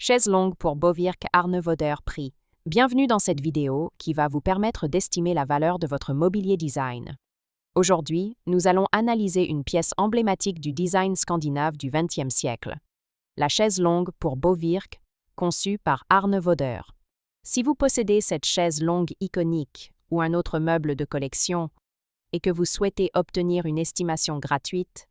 Chaise longue pour Bovirk Arnevoder prix. Bienvenue dans cette vidéo qui va vous permettre d'estimer la valeur de votre mobilier design. Aujourd'hui, nous allons analyser une pièce emblématique du design scandinave du XXe siècle. La chaise longue pour Bovirk, conçue par Arnevoder. Si vous possédez cette chaise longue iconique ou un autre meuble de collection et que vous souhaitez obtenir une estimation gratuite,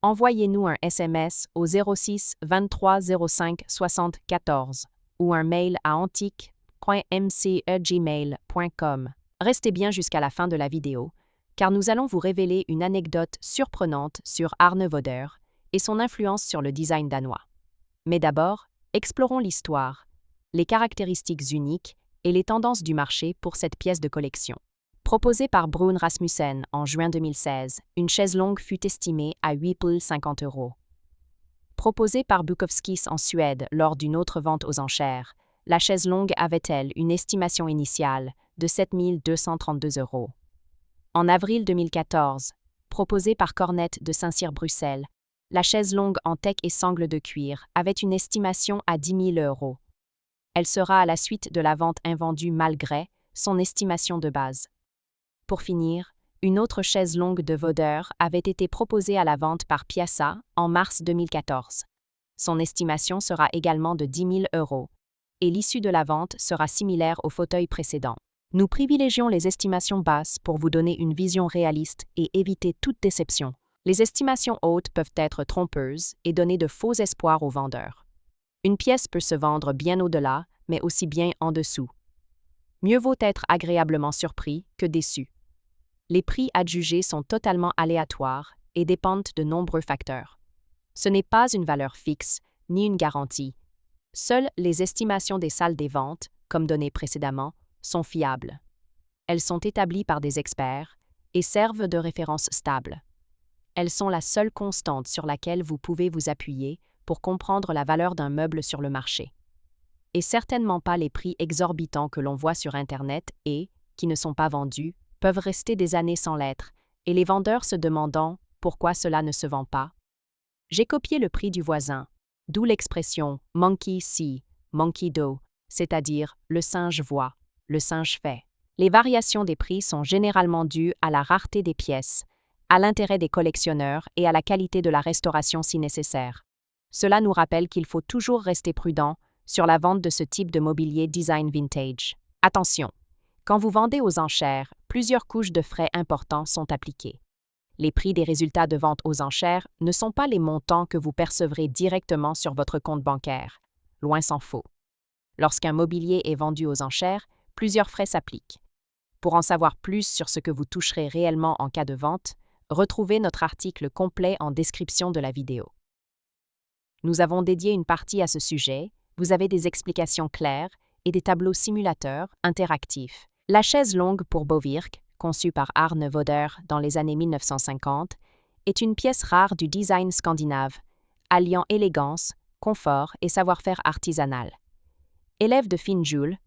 envoyez-nous un SMS au 06 23 05 60 14 ou un mail à antique.mce@gmail.com. Restez bien jusqu'à la fin de la vidéo, car nous allons vous révéler une anecdote surprenante sur Arnevoder et son influence sur le design danois. Mais d'abord, explorons l'histoire, les caractéristiques uniques et les tendances du marché pour cette pièce de collection. Proposée par Brun Rasmussen en juin 2016, une chaise longue fut estimée à 850 €. Proposée par Bukowskis en Suède lors d'une autre vente aux enchères, la chaise longue avait-elle une estimation initiale de 7 232 €. En avril 2014, proposée par Cornet de Saint-Cyr-Bruxelles, la chaise longue en teck et sangle de cuir avait une estimation à 10 000 €. Elle sera à la suite de la vente invendue malgré son estimation de base. Pour finir, une autre chaise longue de Voder avait été proposée à la vente par Piazza en mars 2014. Son estimation sera également de 10 000 € et l'issue de la vente sera similaire au fauteuil précédent. Nous privilégions les estimations basses pour vous donner une vision réaliste et éviter toute déception. Les estimations hautes peuvent être trompeuses et donner de faux espoirs aux vendeurs. Une pièce peut se vendre bien au-delà, mais aussi bien en dessous. Mieux vaut être agréablement surpris que déçu. Les prix adjugés sont totalement aléatoires et dépendent de nombreux facteurs. Ce n'est pas une valeur fixe ni une garantie. Seules les estimations des salles des ventes, comme donné précédemment, sont fiables. Elles sont établies par des experts et servent de référence stable. Elles sont la seule constante sur laquelle vous pouvez vous appuyer pour comprendre la valeur d'un meuble sur le marché. Et certainement pas les prix exorbitants que l'on voit sur Internet et, qui ne sont pas vendus, peuvent rester des années sans l'être, et les vendeurs se demandant pourquoi cela ne se vend pas. J'ai copié le prix du voisin, d'où l'expression « monkey see, monkey do », c'est-à-dire « le singe voit, le singe fait ». Les variations des prix sont généralement dues à la rareté des pièces, à l'intérêt des collectionneurs et à la qualité de la restauration si nécessaire. Cela nous rappelle qu'il faut toujours rester prudent sur la vente de ce type de mobilier design vintage. Attention! Quand vous vendez aux enchères, plusieurs couches de frais importants sont appliquées. Les prix des résultats de vente aux enchères ne sont pas les montants que vous percevrez directement sur votre compte bancaire. Loin s'en faut. Lorsqu'un mobilier est vendu aux enchères, plusieurs frais s'appliquent. Pour en savoir plus sur ce que vous toucherez réellement en cas de vente, retrouvez notre article complet en description de la vidéo. Nous avons dédié une partie à ce sujet. Vous avez des explications claires et des tableaux simulateurs interactifs. La chaise longue pour Bovirk, conçue par Arnevoder dans les années 1950, est une pièce rare du design scandinave, alliant élégance, confort et savoir-faire artisanal. Élève de Finnjuhl,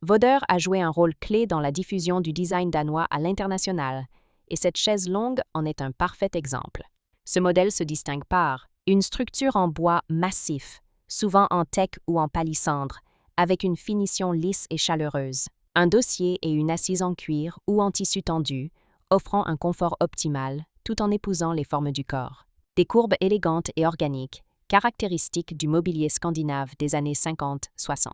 Voder a joué un rôle clé dans la diffusion du design danois à l'international, et cette chaise longue en est un parfait exemple. Ce modèle se distingue par une structure en bois massif, souvent en teck ou en palissandre, avec une finition lisse et chaleureuse. Un dossier et une assise en cuir ou en tissu tendu, offrant un confort optimal tout en épousant les formes du corps. Des courbes élégantes et organiques, caractéristiques du mobilier scandinave des années 50-60.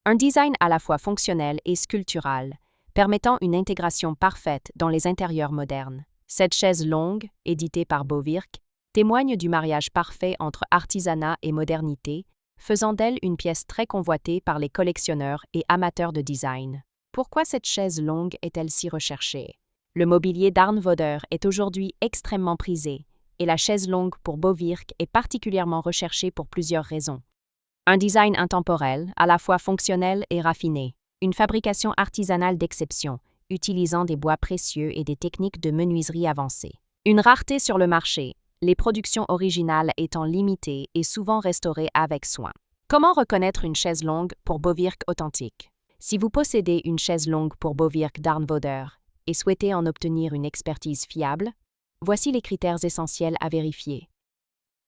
Un design à la fois fonctionnel et sculptural, permettant une intégration parfaite dans les intérieurs modernes. Cette chaise longue, éditée par Bovirk, témoigne du mariage parfait entre artisanat et modernité, faisant d'elle une pièce très convoitée par les collectionneurs et amateurs de design. Pourquoi cette chaise longue est-elle si recherchée? Le mobilier d'Arnevoder est aujourd'hui extrêmement prisé, et la chaise longue pour Bovirk est particulièrement recherchée pour plusieurs raisons. Un design intemporel, à la fois fonctionnel et raffiné. Une fabrication artisanale d'exception, utilisant des bois précieux et des techniques de menuiserie avancées. Une rareté sur le marché, les productions originales étant limitées et souvent restaurées avec soin. Comment reconnaître une chaise longue pour Bovirk authentique? Si vous possédez une chaise longue pour Bovirk d'Arnevoder et souhaitez en obtenir une expertise fiable, voici les critères essentiels à vérifier.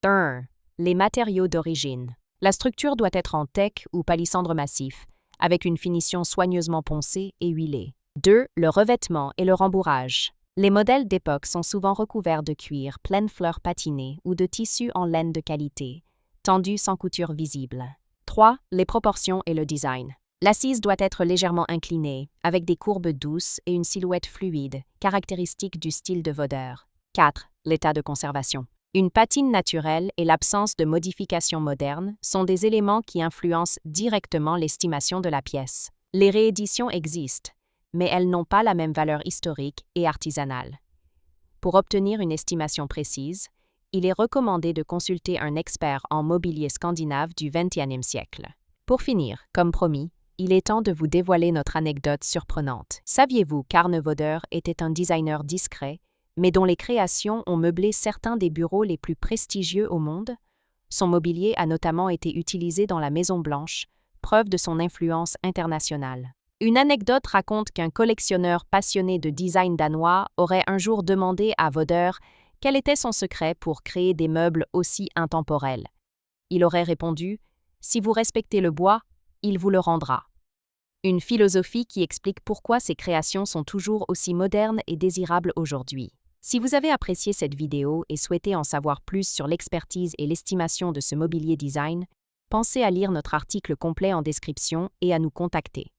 1. Les matériaux d'origine. La structure doit être en teck ou palissandre massif, avec une finition soigneusement poncée et huilée. 2. Le revêtement et le rembourrage. Les modèles d'époque sont souvent recouverts de cuir, pleine fleur patinée ou de tissu en laine de qualité, tendu sans couture visible. 3. Les proportions et le design. L'assise doit être légèrement inclinée, avec des courbes douces et une silhouette fluide, caractéristique du style de Voder. 4. L'état de conservation. Une patine naturelle et l'absence de modifications modernes sont des éléments qui influencent directement l'estimation de la pièce. Les rééditions existent, mais elles n'ont pas la même valeur historique et artisanale. Pour obtenir une estimation précise, il est recommandé de consulter un expert en mobilier scandinave du XXIe siècle. Pour finir, comme promis, il est temps de vous dévoiler notre anecdote surprenante. Saviez-vous qu'Arne Voder était un designer discret, mais dont les créations ont meublé certains des bureaux les plus prestigieux au monde? Son mobilier a notamment été utilisé dans la Maison Blanche, preuve de son influence internationale. Une anecdote raconte qu'un collectionneur passionné de design danois aurait un jour demandé à Voder quel était son secret pour créer des meubles aussi intemporels. Il aurait répondu « Si vous respectez le bois, il vous le rendra ». Une philosophie qui explique pourquoi ses créations sont toujours aussi modernes et désirables aujourd'hui. Si vous avez apprécié cette vidéo et souhaitez en savoir plus sur l'expertise et l'estimation de ce mobilier design, pensez à lire notre article complet en description et à nous contacter.